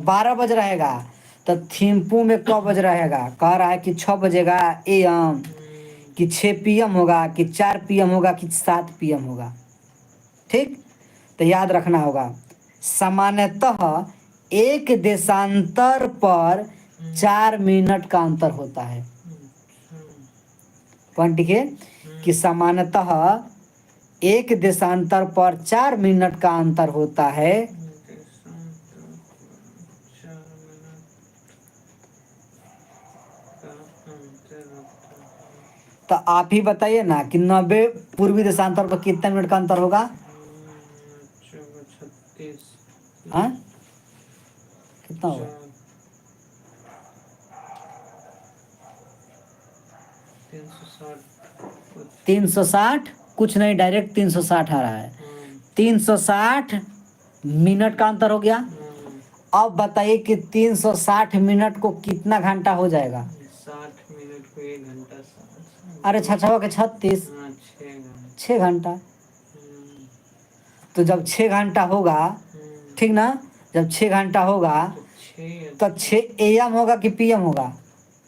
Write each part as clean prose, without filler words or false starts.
12 बज रहेगा तो थिम्पू में कब बज रहेगा? कह रहा है कि 6 बजेगा AM, कि 6 PM होगा, कि 4 PM होगा, कि 7 PM होगा। ठीक, तो याद रखना होगा सामान्यतः एक देशांतर पर 4 मिनट का अंतर होता है। पॉइंट लिखिए कि सामान्यतः एक देशांतर पर 4 मिनट का अंतर होता है। तो आप ही बताइए ना कि 90 पूर्वी देशांतर पर कितने मिनट का अंतर होगा? 36। हाँ, कितना होगा? 360 कुछ नहीं, डायरेक्ट 360 आ रहा है। 360 मिनट का अंतर हो गया। अब बताइए कि 360 मिनट को कितना घंटा हो जाएगा? 60 मिनट को 1 घंटा। अरे 6 के 36, 6 घंटा। तो जब 6 घंटा होगा, ठीक ना, जब 6 घंटा होगा तो 6 AM होगा कि PM होगा?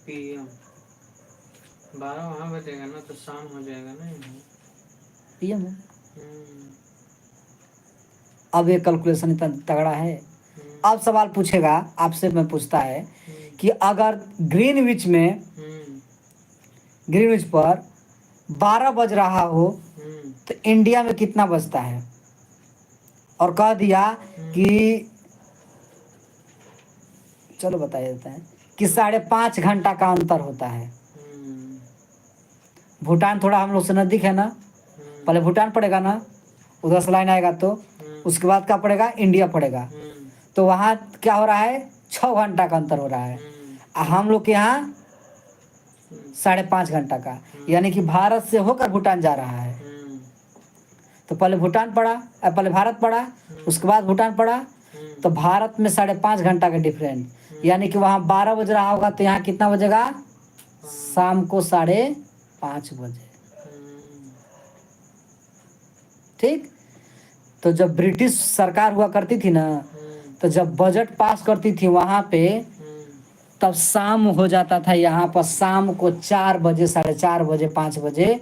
PM। 12 वहाँ बजेगा ना तो शाम हो जाएगा ना। PM। अब ये कैलकुलेशन इतना तगड़ा है। अब सवाल पूछेगा आपसे, मैं पूछता है कि अगर ग्रीनविच में, ग्रीनविच पर 12 बज रहा हो तो इंडिया में कितना बजता है? और कह दिया कि चलो बता देते हैं कि 5.5 घंटा का अंतर होता है। भूटान थोड़ा हम लोग से नजदीक है ना, पहले भूटान पड़ेगा ना, उधर से लाइन आएगा तो उसके बाद क्या पड़ेगा? इंडिया पड़ेगा। तो वहाँ क्या हो रहा है? 6 घंटा का अंतर हो रहा है। हम लोग के यहाँ 5.5 घंटा का, यानी कि भारत से होकर भूटान जा रहा है। तो पहले भूटान पड़ा, पहले भारत पड़ा, उसके बाद भूटान पड़ा, तो भारत में 5.5 घंटा का डिफरेंस, यानी कि वहाँ 12 बज रहा होगा तो यहाँ कितना बजेगा? शाम को 5:30 बजे। ठीक, तो जब ब्रिटिश सरकार हुआ करती थी ना, तो जब बजट पास करती थी वहाँ पे, तब शाम हो जाता था यहाँ पर, शाम को 4 बजे, 4:30 बजे, 5 बजे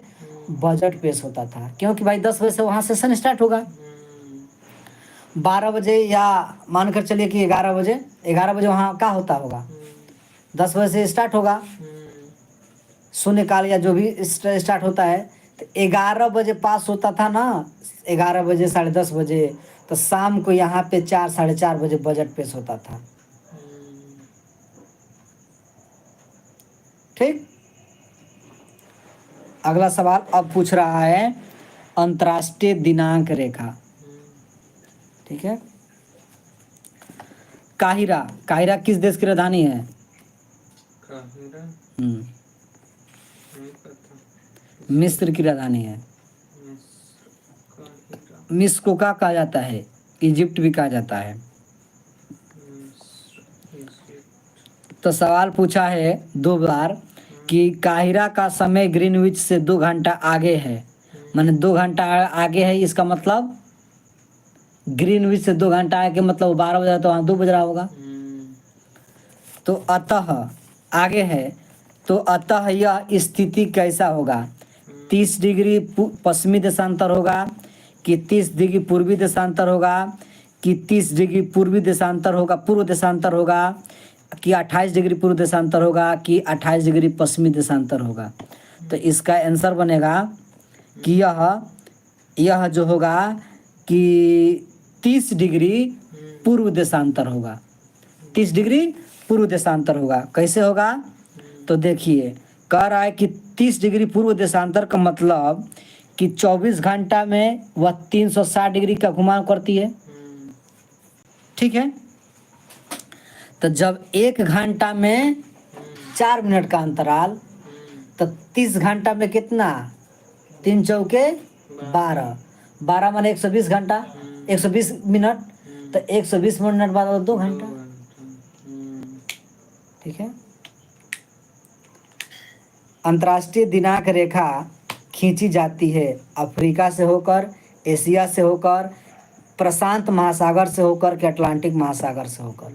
बजट पेश होता था, क्योंकि भाई 10 बजे से वहाँ सेशन स्टार्ट होगा। 12 बजे या मानकर चलिए कि 11 बजे, 11 बजे वहाँ क्या होता होगा? 10 बजे से स्टार्ट होगा शून्यकाल या जो भी स्टार्ट होता है, तो 11 बजे पास होता था ना, 11 बजे, 10:30 बजे, तो शाम को यहाँ पे 4, 4:30 बजे बजट पेश होता था। ठीक, अगला सवाल अब पूछ रहा है अंतर्राष्ट्रीय दिनांक रेखा। ठीक है, काहिरा, काहिरा किस देश की राजधानी है? मिस्र की राजधानी है। मिस्र को क्या कहा जाता है? इजिप्ट भी कहा जाता है। तो सवाल पूछा है 2 बार कि काहिरा का समय ग्रीनविच से 2 घंटा आगे है, माने 2 घंटा आगे है, इसका मतलब ग्रीनविच से 2 घंटा आगे, मतलब 12 बज रहा तो वहाँ 2 बज रहा होगा। तो अतः आगे है, तो अतः यह स्थिति कैसा होगा? 30 डिग्री पश्चिमी देशांतर होगा, कि 30 डिग्री पूर्वी देशांतर होगा, कि 30 डिग्री पूर्वी देशांतर होगा, पूर्व देशांतर होगा, कि 28 डिग्री पूर्व देशांतर होगा, कि 28 डिग्री पश्चिमी देशांतर होगा? तो इसका आंसर बनेगा कि यह जो होगा कि 30 डिग्री पूर्व देशांतर होगा। 30 डिग्री पूर्व देशांतर होगा। कैसे होगा? तो देखिए, कह रहा है कि 30 डिग्री पूर्व देशांतर का मतलब कि 24 घंटा में वह 360 डिग्री का घुमाव करती है। ठीक है, तो जब 1 घंटा में 4 मिनट का अंतराल, तो 30 घंटा में कितना? 3 चौके 12, 12 माने 120 घंटा, 120 मिनट, तो 120 मिनट बाद 2 घंटा। ठीक है, अंतर्राष्ट्रीय दिनांक रेखा खींची जाती है अफ्रीका से होकर, एशिया से होकर, प्रशांत महासागर से होकर, कि अटलांटिक महासागर से होकर?